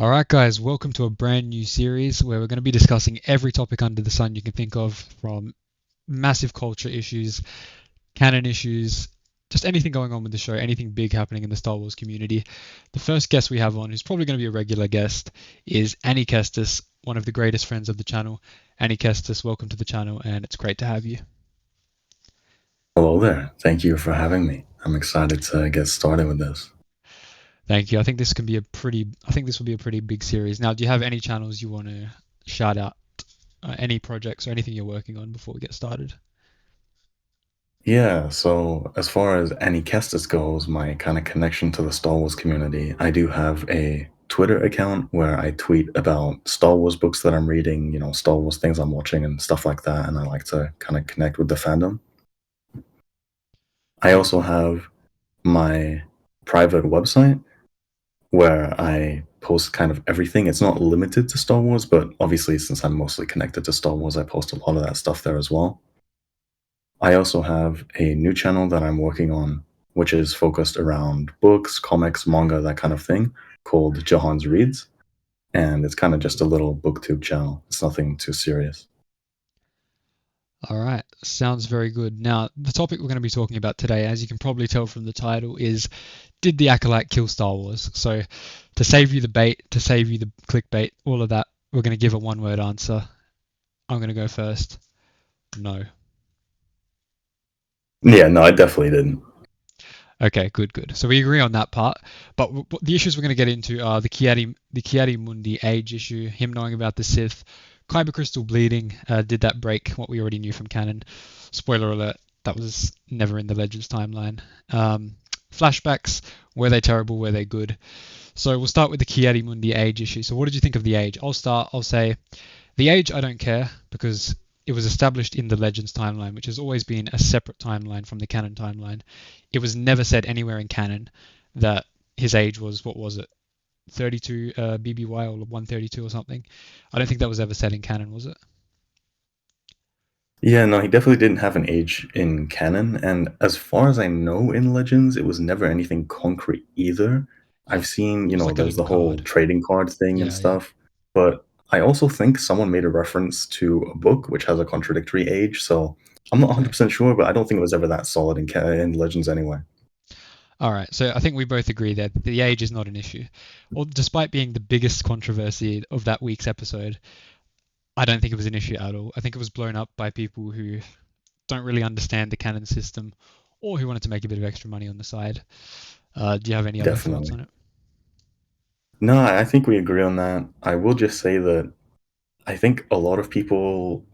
All right, guys, welcome to a brand new series where we're going to be discussing every topic under the sun you can think of, from massive culture issues, canon issues, just anything going on with the show, anything big happening in the Star Wars community. The first guest we have on, who's probably going to be a regular guest, is Annie Kestis, one of the greatest friends of the channel. Annie Kestis, welcome to the channel, and it's great to have you. Hello there. Thank you for having me. I'm excited to get started with this. Thank you. I think this will be a pretty big series. Now, do you have any channels you want to shout out, any projects or anything you're working on before we get started? Yeah, so as far as Annie Kestis goes, my kind of connection to the Star Wars community, I do have a Twitter account where I tweet about Star Wars books that I'm reading, Star Wars things I'm watching and stuff like that, and I like to kind of connect with the fandom. I Yeah. also have my private website where I post kind of everything. It's not limited to Star Wars, but obviously, since I'm mostly connected to Star Wars, I post a lot of that stuff there as well. I also have a new channel that I'm working on, which is focused around books, comics, manga, that kind of thing, called Jahan's Reads. And it's kind of just a little booktube channel. It's nothing too serious. All right, sounds very good. Now, the topic we're going to be talking about today, as you can probably tell from the title, is did the Acolyte kill Star Wars? So, to save you the bait, to save you the clickbait, all of that, we're going to give a one word answer. I'm going to go first. No. Yeah, no, I definitely didn't. Okay, good, good. So we agree on that part. But the issues we're going to get into are the Kiadi Mundi age issue, him knowing about the Sith, Kyber crystal bleeding. Did that break what we already knew from canon? Spoiler alert: that was never in the Legends timeline. Flashbacks: were they terrible? Were they good? So we'll start with the Kiadi Mundi age issue. So what did you think of the age? I'll start. I'll say the age, I don't care because it was established in the Legends timeline, which has always been a separate timeline from the canon timeline. It was never said anywhere in canon that his age was, what was it, 32 BBY or 132 or something. I don't think that was ever said in canon, was it? Yeah, no, he definitely didn't have an age in canon. And as far as I know in Legends, it was never anything concrete either. Yeah. I've seen, It was like a there's little the whole card. trading card thing and Yeah, yeah. stuff. But I also think someone made a reference to a book which has a contradictory age. So I'm not Okay. 100% sure, but I don't think it was ever that solid in Legends anyway. All right. So I think we both agree that the age is not an issue. Or despite being the biggest controversy of that week's episode, I don't think it was an issue at all. I think it was blown up by people who don't really understand the canon system or who wanted to make a bit of extra money on the side. Do you have any other thoughts Definitely. on it? No, I think we agree on that. I will just say that I think a lot of people,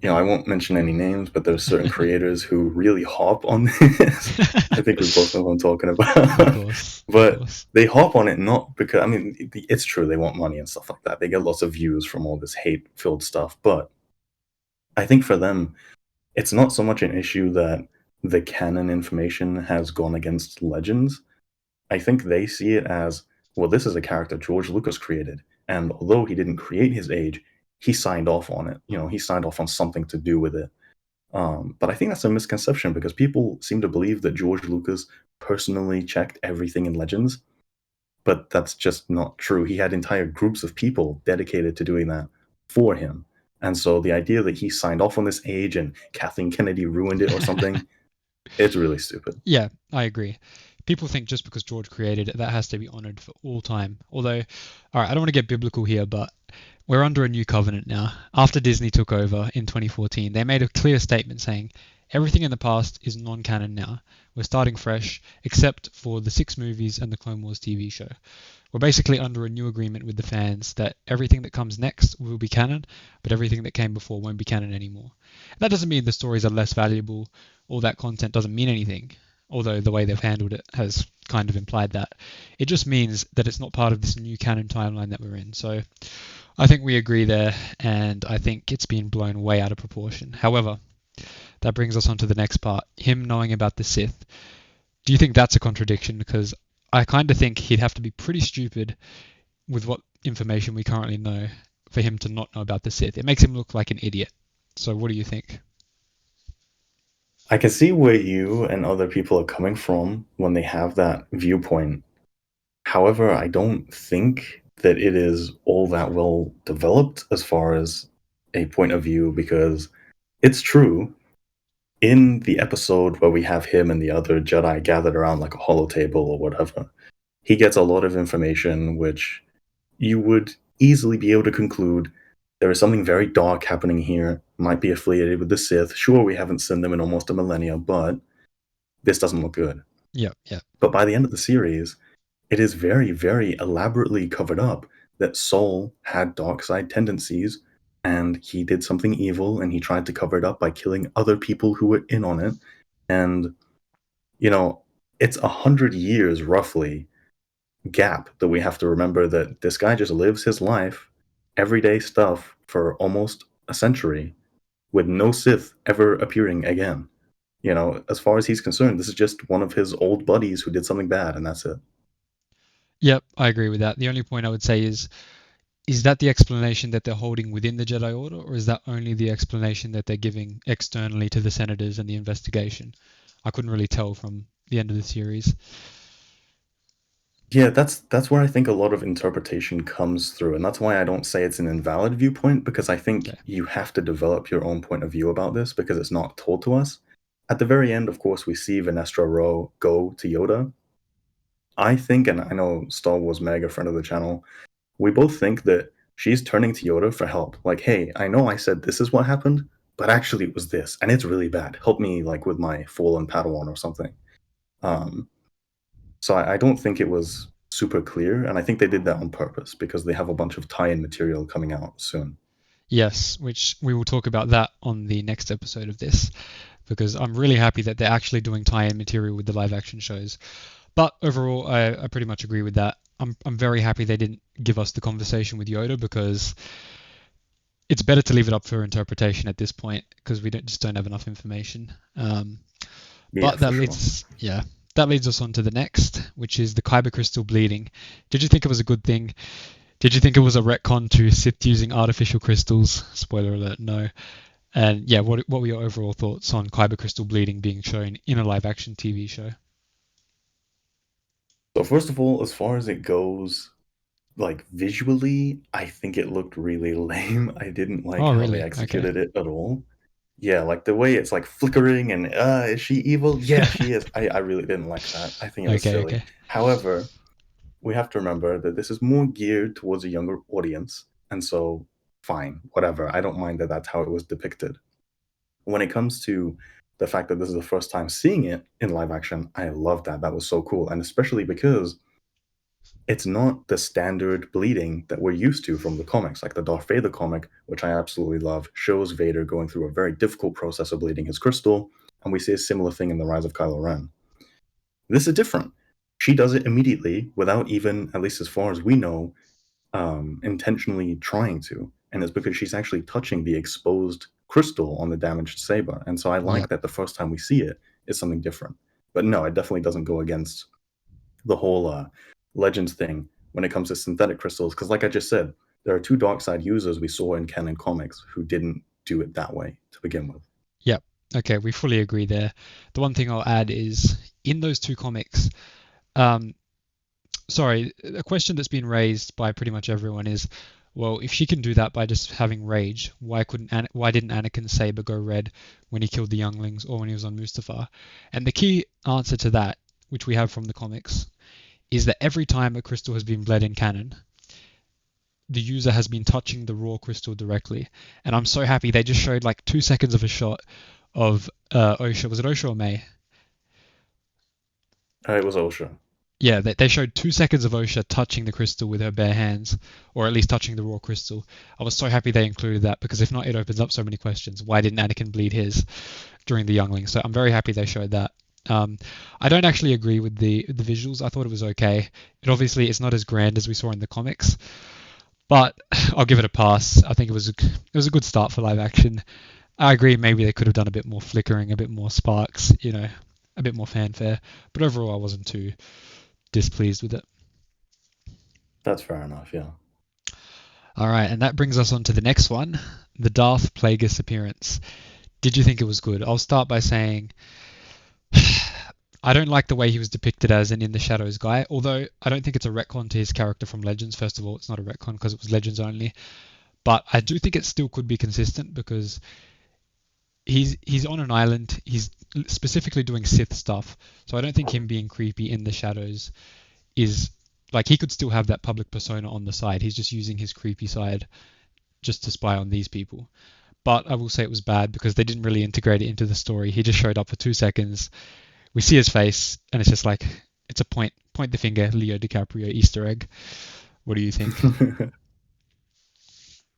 I won't mention any names, but there's certain creators who really hop on this. I think we both know what I'm talking Of about. course, of But course. they hop on it not because, I mean, it's true, they want money and stuff like that. They get lots of views from all this hate filled stuff. But I think for them, it's not so much an issue that the canon information has gone against Legends. I think they see it as, well, this is a character George Lucas created. And although he didn't create his age, he signed off on it. He signed off on something to do with it. But I think that's a misconception because people seem to believe that George Lucas personally checked everything in Legends, but that's just not true. He had entire groups of people dedicated to doing that for him. And so the idea that he signed off on this age and Kathleen Kennedy ruined it or something, it's really stupid. Yeah, I agree. People think just because George created it, that has to be honored for all time. Although, all right, I don't want to get biblical here, but we're under a new covenant now. After Disney took over in 2014, they made a clear statement saying everything in the past is non canon now. We're starting fresh, except for the six movies and the Clone Wars TV show. We're basically under a new agreement with the fans that everything that comes next will be canon, but everything that came before won't be canon anymore. That doesn't mean the stories are less valuable or that content doesn't mean anything, although the way they've handled it has kind of implied that. It just means that it's not part of this new canon timeline that we're in. So I think we agree there, and I think it's been blown way out of proportion. However, that brings us on to the next part, him knowing about the Sith. Do you think that's a contradiction? Because I kind of think he'd have to be pretty stupid with what information we currently know for him to not know about the Sith. It makes him look like an idiot. So what do you think? I can see where you and other people are coming from when they have that viewpoint. However, I don't think that it is all that well developed as far as a point of view, because it's true in the episode where we have him and the other Jedi gathered around like a hollow table or whatever, he gets a lot of information which you would easily be able to conclude there is something very dark happening here, might be affiliated with the Sith. Sure, we haven't seen them in almost a millennia, but this doesn't look good. Yeah, yeah, But by the end of the series, it is very, very elaborately covered up that Saul had dark side tendencies and he did something evil and he tried to cover it up by killing other people who were in on it. And, you know, it's 100 years roughly gap that we have to remember that this guy just lives his life, everyday stuff for almost a century with no Sith ever appearing again. As far as he's concerned, this is just one of his old buddies who did something bad, and that's it. yep. I agree with that. The only point I would say is that the explanation that they're holding within the Jedi Order, or is that only the explanation that they're giving externally to the senators and the investigation? I couldn't really tell from the end of the series. Yeah, that's where I think a lot of interpretation comes through, and that's why I don't say it's an invalid viewpoint, because I think Okay. you have to develop your own point of view about this because it's not told to us. At the very end, of course, we see Venestra Rowe go to Yoda. I think, and I know Star Wars Mega, friend of the channel, we both think that she's turning to Yoda for help. Like, hey, I know I said this is what happened, but actually it was this, and it's really bad. Help me, like, with my fallen Padawan or something. Um, so I don't think it was super clear, and I think they did that on purpose because they have a bunch of tie-in material coming out soon. Yes, which we will talk about that on the next episode of this, because I'm really happy that they're actually doing tie-in material with the live action shows. But overall, I pretty much agree with that. I'm very happy they didn't give us the conversation with Yoda, because it's better to leave it up for interpretation at this point, because we just don't have enough information. Yeah, But for sure. that leads us on to the next, which is the Kyber crystal bleeding. Did you think it was a good thing? Did you think it was a retcon to Sith using artificial crystals? Spoiler alert, no. And yeah, what were your overall thoughts on Kyber crystal bleeding being shown in a live action TV show? So first of all, as far as it goes, like visually, I think it looked really lame. I didn't like Oh, how they really? Okay. executed it at all. Yeah, like the way it's like flickering and is she evil? Yeah, she is. I really didn't like that. I think it was Okay, silly. okay. However, we have to remember that this is more geared towards a younger audience, and so fine, whatever. I don't mind that that's how it was depicted. When it comes to the fact that this is the first time seeing it in live action, I love that. That was so cool, and especially because it's not the standard bleeding that we're used to from the comics. Like the Darth Vader comic, which I absolutely love, shows Vader going through a very difficult process of bleeding his crystal, and we see a similar thing in The Rise of Kylo Ren. This is different. She does it immediately without even, at least as far as we know, intentionally trying to. And it's because she's actually touching the exposed crystal on the damaged saber. And so I Yeah. like that the first time we see it is something different. But no, it definitely doesn't go against the whole Legends thing when it comes to synthetic crystals. Because, like I just said, there are two dark side users we saw in canon comics who didn't do it that way to begin with. Yep. Okay, we fully agree there. The one thing I'll add is in those two comics, um, sorry, a question that's been raised by pretty much everyone is, well, if she can do that by just having rage, why didn't Anakin's saber go red when he killed the younglings or when he was on Mustafar? And the key answer to that, which we have from the comics, is that every time a crystal has been bled in canon, the user has been touching the raw crystal directly. And I'm so happy they just showed like 2 seconds of a shot of Osha. Was it Osha or May? It was Osha. Yeah, they showed 2 seconds of Osha touching the crystal with her bare hands, or at least touching the raw crystal. I was so happy they included that, because if not, it opens up so many questions. Why didn't Anakin bleed his during the youngling? So I'm very happy they showed that. Um, I don't actually agree with the visuals. I thought it was okay. It obviously is not as grand as we saw in the comics, but I'll give it a pass. I think it was a good start for live action. I agree. Maybe they could have done a bit more flickering, a bit more sparks, a bit more fanfare. But overall, I wasn't too displeased with it. That's fair enough, yeah. All right, and that brings us on to the next one, the Darth Plagueis appearance. Did you think it was good? I'll start by saying I don't like the way he was depicted as an in the shadows guy. Although I don't think it's a retcon to his character from Legends. First of all, it's not a retcon because it was Legends only. But I do think it still could be consistent because he's on an island. He's specifically doing Sith stuff. So I don't think him being creepy in the shadows is like he could still have that public persona on the side. He's just using his creepy side just to spy on these people. But I will say it was bad because they didn't really integrate it into the story. He just showed up for 2 seconds. We see his face, and it's just like it's a point the finger, Leo DiCaprio Easter egg. What do you think?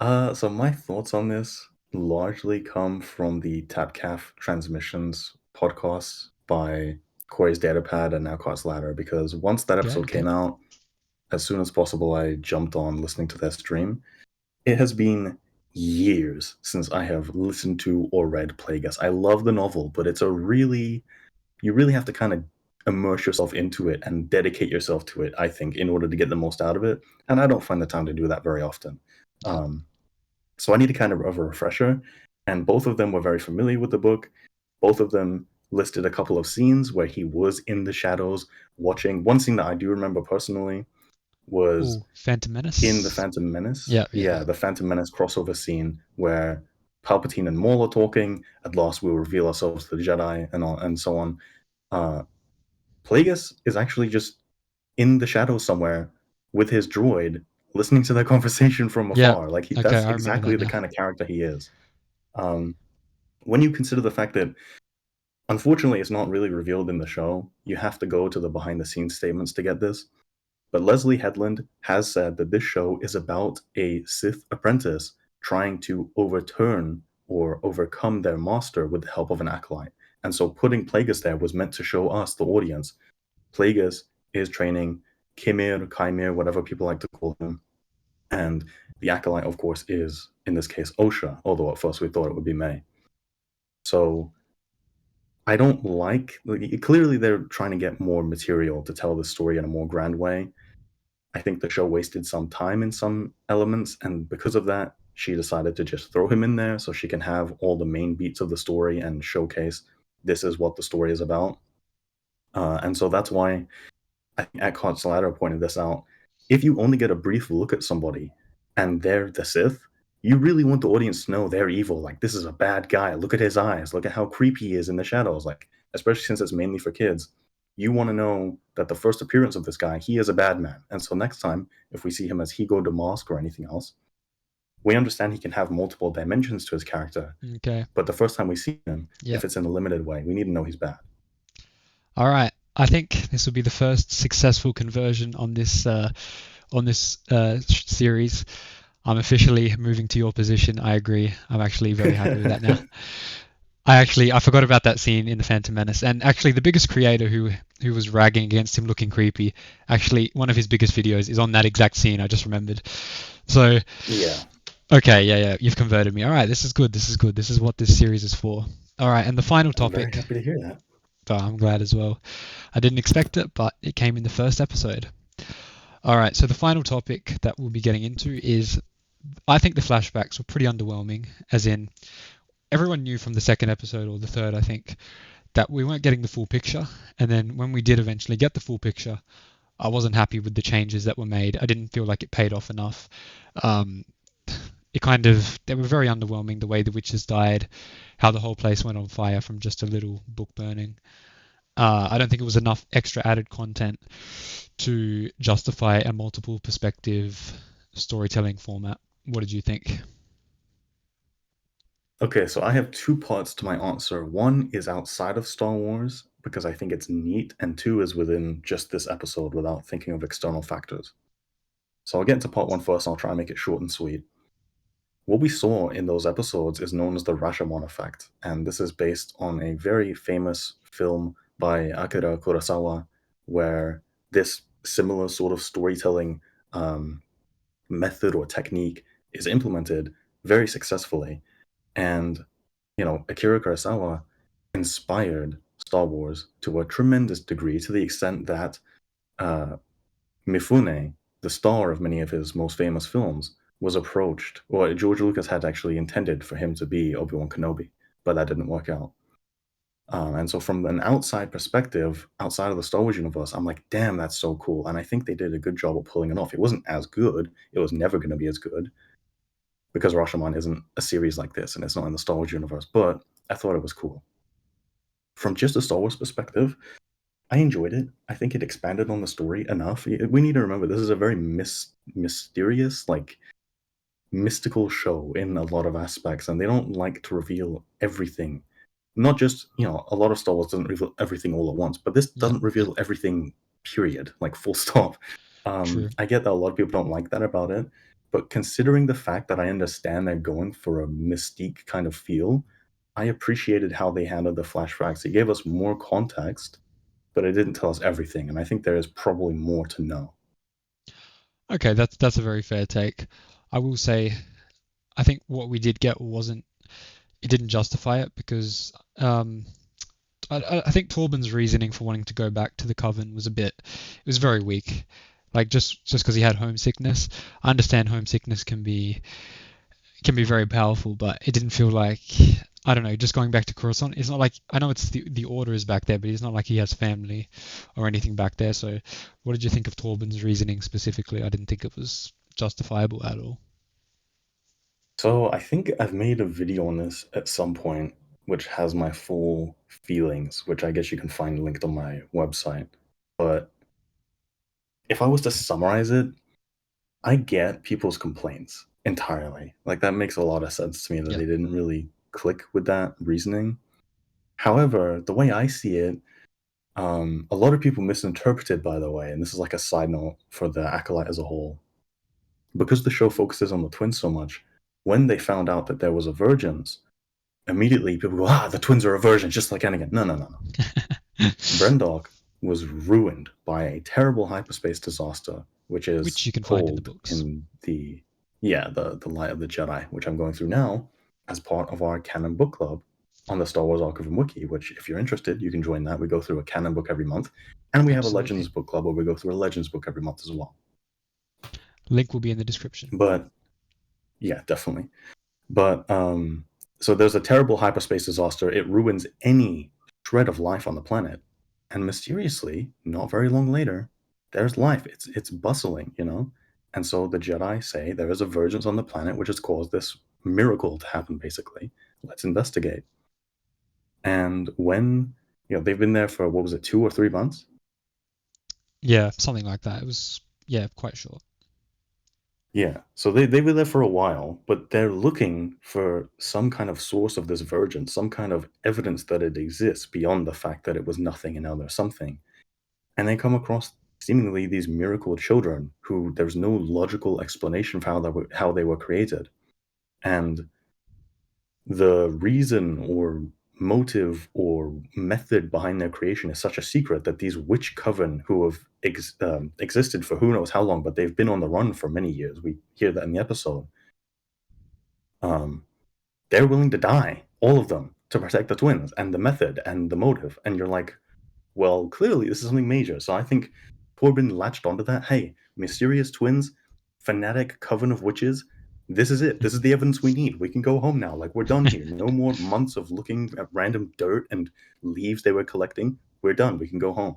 So my thoughts on this largely come from the TapCaf Transmissions podcast by Corey's Datapad and Now Cost Ladder, because once that Okay, episode okay. came out, as soon as possible, I jumped on listening to their stream. It has been years since I have listened to or read Plagueis. I love the novel, but it's a really, you really have to kind of immerse yourself into it and dedicate yourself to it, I think, in order to get the most out of it. And I don't find the time to do that very often. Yeah. So I need a kind of a refresher. And both of them were very familiar with the book. Both of them listed a couple of scenes where he was in the shadows watching. One scene that I do remember personally was Oh, Phantom in the Menace. Phantom Menace. Yeah, yeah, Yeah, yeah. the Phantom Menace crossover scene where Palpatine and Maul are talking. At last, we'll reveal ourselves to the Jedi and all, and so on. Uh, Plagueis is actually just in the shadows somewhere with his droid, listening to their conversation from Yeah. afar. Like Okay, that's I remember exactly that the now. kind of character he is. Um, when you consider the fact that, unfortunately, it's not really revealed in the show, you have to go to the behind the scenes statements to get this. But Leslie Headland has said that this show is about a Sith apprentice trying to overturn or overcome their master with the help of an acolyte. And so putting Plagueis there was meant to show us, the audience, Plagueis is training Kimir, Chimir, whatever people like to call him. And the acolyte, of course, is, in this case, Osha, although at first we thought it would be May. So I don't like, clearly they're trying to get more material to tell the story in a more grand way. I think the show wasted some time in some elements, and because of that, she decided to just throw him in there so she can have all the main beats of the story and showcase this is what the story is about. And so that's why I think Eckhart Slatter pointed this out. If you only get a brief look at somebody and they're the Sith, you really want the audience to know they're evil. Like, this is a bad guy. Look at his eyes. Look at how creepy he is in the shadows. Like, especially since it's mainly for kids, you want to know that the first appearance of this guy, he is a bad man. And so next time, if we see him as Higo Damask or anything else, we understand he can have multiple dimensions to his character. Okay. But the first time we see him, Yeah. if it's in a limited way, we need to know he's bad. All right. I think this will be the first successful conversion on this series. I'm officially moving to your position. I agree. I'm actually very happy with that now. I forgot about that scene in the Phantom Menace, and actually the biggest creator who was ragging against him looking creepy, actually one of his biggest videos is on that exact scene. I just remembered. So Yeah, okay, yeah, you've converted me. All right, this is good. This is good. This is what this series is for. All right, and the final I'm very topic. happy to hear that. Oh, I'm glad as well. I didn't expect it, but it came in the first episode. All right, so the final topic that we'll be getting into is I think the flashbacks were pretty underwhelming, as in everyone knew from the second episode or the third, I think, that we weren't getting the full picture. And then when we did eventually get the full picture, I wasn't happy with the changes that were made. I didn't feel like it paid off enough. Um, they were very underwhelming the way the witches died, how the whole place went on fire from just a little book burning. I don't think it was enough extra added content to justify a multiple perspective storytelling format. What did you think? Okay, so I have two parts to my answer. One is outside of Star Wars because I think it's neat, and two is within just this episode without thinking of external factors. So I'll get into part one first, and I'll try and make it short and sweet. What we saw in those episodes is known as the Rashomon effect, and this is based on a very famous film by Akira Kurosawa, where this similar sort of storytelling um, method or technique is implemented very successfully. And, Akira Kurosawa inspired Star Wars to a tremendous degree to the extent that uh, Mifune, the star of many of his most famous films, was approached, or George Lucas had actually intended for him to be Obi-Wan Kenobi, but that didn't work out. And so, from an outside perspective, outside of the Star Wars universe, I'm like, damn, that's so cool. And I think they did a good job of pulling it off. It wasn't as good. It was never going to be as good because Rashomon isn't a series like this and it's not in the Star Wars universe. But I thought it was cool. From just a Star Wars perspective, I enjoyed it. I think it expanded on the story enough. We need to remember this is a very mysterious, like mystical show in a lot of aspects, and they don't like to reveal everything. Not just, a lot of Star Wars doesn't reveal everything all at once, but this Yeah, doesn't yeah, reveal everything, period, like full stop. true. I get that a lot of people don't like that about it, but considering the fact that I understand they're going for a mystique kind of feel, I appreciated how they handled the flashbacks. It gave us more context, but it didn't tell us everything, and I think there is probably more to know. Okay, that's a very fair take. I will say, I think what we did get wasn't it didn't justify it because I think Torben's reasoning for wanting to go back to the Coven was it was very weak. Like just because he had homesickness. I understand homesickness can be very powerful, but it didn't feel like I don't know. Just going back to Coruscant, it's not like I know it's the Order is back there, but it's not like he has family or anything back there. So, what did you think of Torben's reasoning specifically? I didn't think it was justifiable at all. So I think I've made a video on this at some point, which has my full feelings, which I guess you can find linked on my website. But if I was to summarize it, I get people's complaints entirely. Like that makes a lot of sense to me that Yeah. they didn't really click with that reasoning. However, the way I see it, a lot of people misinterpreted, by the way, and this is like a side note for the Acolyte as a whole, because the show focuses on the twins so much. When they found out that there was a virgins, immediately people go, the twins are a virgin, just like Anakin. No, no, no, no. Brendok was ruined by a terrible hyperspace disaster, which Which is you can find in the told books. in the Light of the Jedi, which I'm going through now as part of our canon book club on the Star Wars Archive Wiki. Which, if you're interested, you can join that. We go through a canon book every month, and we have a Absolutely. Legends book club where we go through a Legends book every month as well. Link will be in the description. But yeah, definitely. But so there's a terrible hyperspace disaster. It ruins any shred of life on the planet. And mysteriously, not very long later, there's life. It's bustling. And so the Jedi say there is a vergence on the planet which has caused this miracle to happen, basically. Let's investigate. And when they've been there for, what was it, 2 or 3 months? Yeah, something like that. It was yeah, quite short. Yeah, so they were there for a while, but they're looking for some kind of source of this virgin, some kind of evidence that it exists beyond the fact that it was nothing and now there's something. And they come across seemingly these miracle children who there's no logical explanation for how they were created. And the reason or motive or method behind their creation is such a secret that these witch coven who have existed for who knows how long, but they've been on the run for many years. We hear that in the episode. Um, they're willing to die, all of them, to protect the twins and the method and the motive. And you're like, well, clearly this is something major. So I think Corbin latched onto that. Hey, mysterious twins, fanatic coven of witches. This is it. This is the evidence we need. We can go home now. Like, we're done here. No more months of looking at random dirt and leaves they were collecting. We're done. We can go home.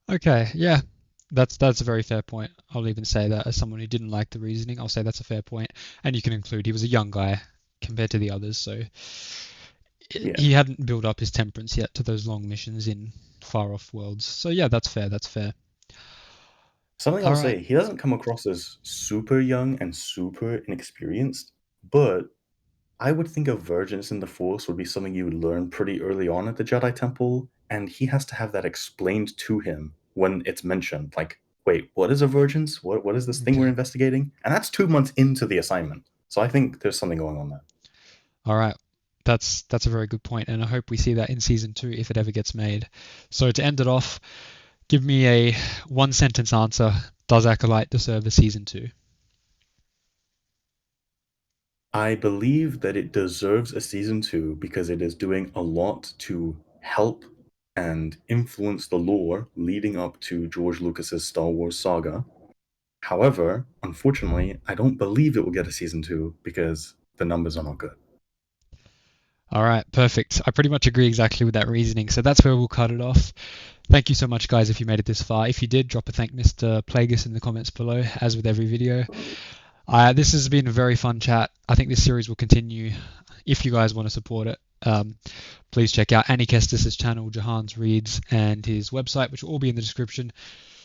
Okay, yeah. That's a very fair point. I'll even say that as someone who didn't like the reasoning, I'll say that's a fair point. And you can include he was a young guy compared to the others, so Yeah. he hadn't built up his temperance yet to those long missions in far off worlds. So yeah, that's fair. That's fair. Something I'll All right. say, he doesn't come across as super young and super inexperienced, but I would think a vergence in the Force would be something you would learn pretty early on at the Jedi Temple, and he has to have that explained to him when it's mentioned. Like, wait, what is a vergence? What is this thing we're Okay. investigating? And that's 2 months into the assignment. So I think there's something going on there. All right. That's a very good point, and I hope we see that in season two if it ever gets made. So to end it off, give me a one sentence answer. Does Acolyte deserve a season two? I believe that it deserves a season two because it is doing a lot to help and influence the lore leading up to George Lucas's Star Wars saga. However, unfortunately, I don't believe it will get a season two because the numbers are not good. All right, perfect. I pretty much agree exactly with that reasoning. So that's where we'll cut it off. Thank you so much, guys, if you made it this far. If you did, drop a thank Mr. Plagueis in the comments below, as with every video. This has been a very fun chat. I think this series will continue if you guys want to support it. Please check out Annie Kestis' channel, Jahan's Reads, and his website, which will all be in the description.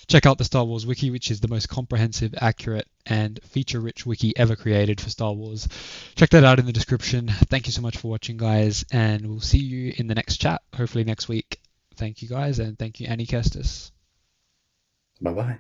Check out the Star Wars Wiki, which is the most comprehensive, accurate, and feature-rich wiki ever created for Star Wars. Check that out in the description. Thank you so much for watching, guys, and we'll see you in the next chat, hopefully next week. Thank you, guys, and thank you, Annie Kestis. Bye bye.